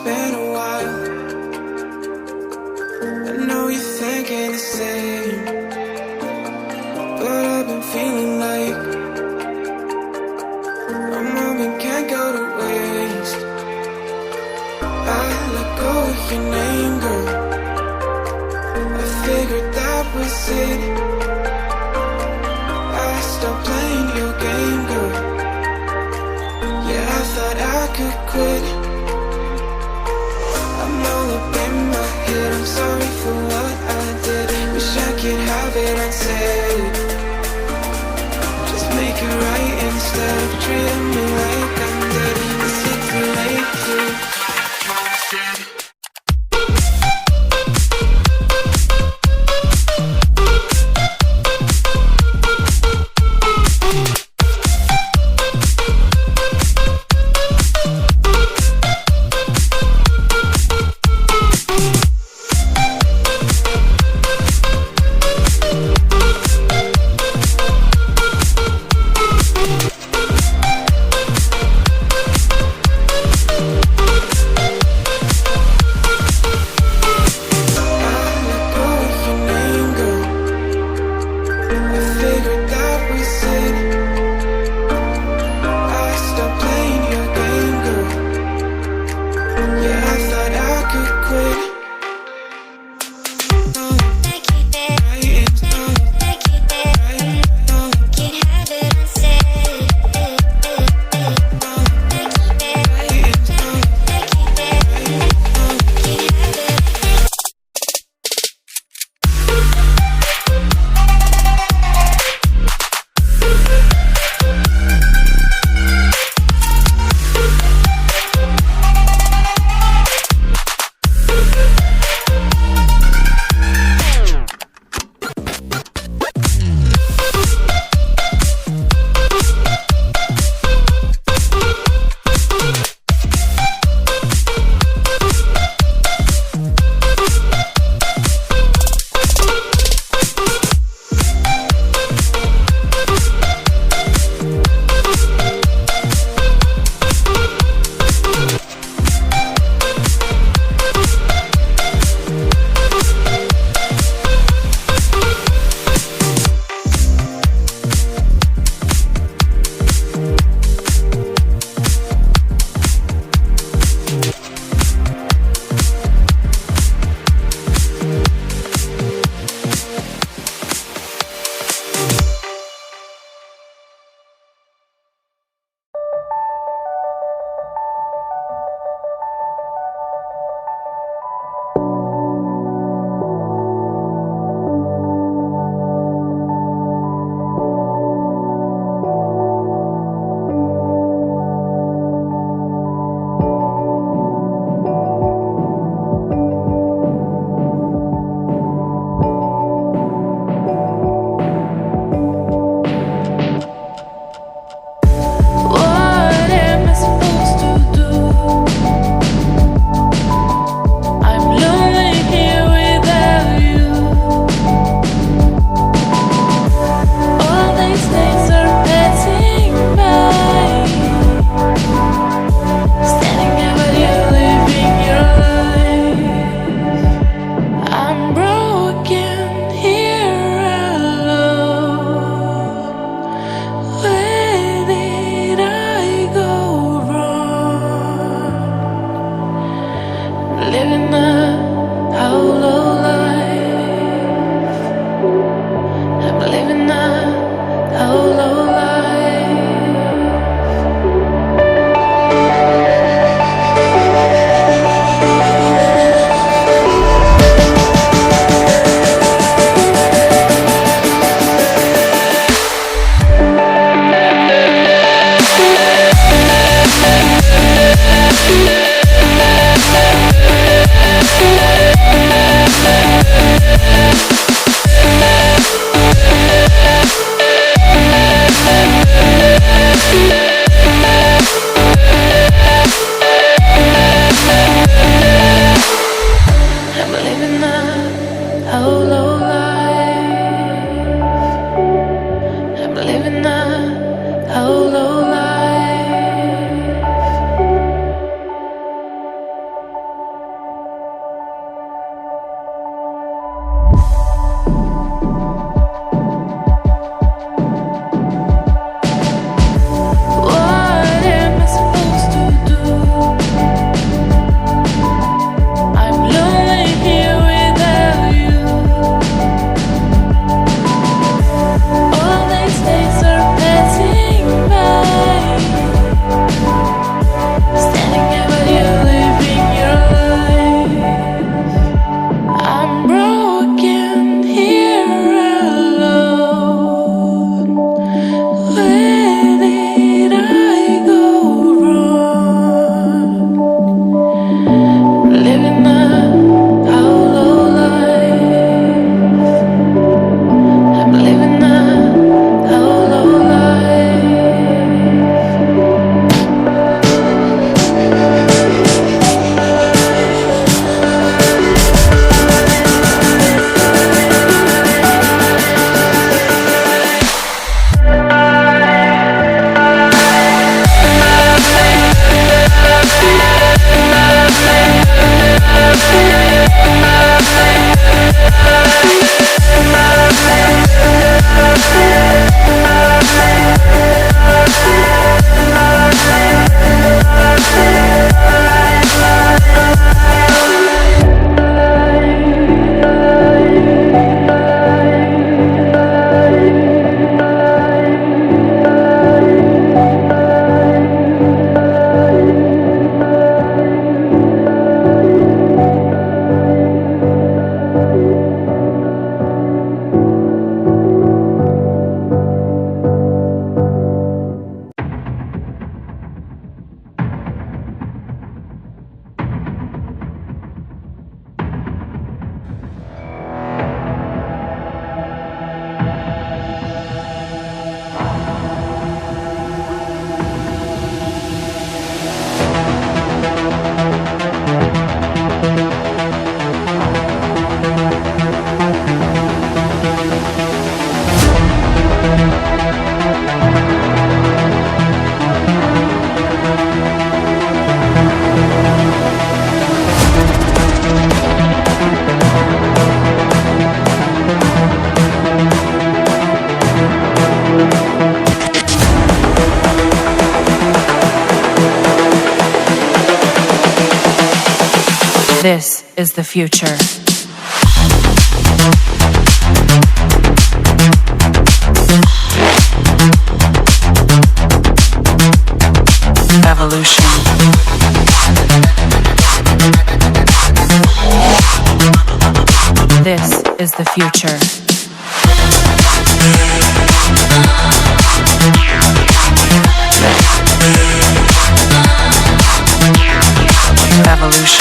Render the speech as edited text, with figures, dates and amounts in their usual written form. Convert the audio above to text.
been a while. I know you're thinking the same, but I've been feeling like a moment can't go to waste. I let go of your name, girl. I figured that was it. I stopped playing your game, girl. Yeah, I thought I could quit. I'm all up in my head, I'm sorry for what I did. Wish I could have it unsaid. Just make it right instead of treating me like I'm dead. Is it too late to This is the future. Evolution. This is the future. Evolution.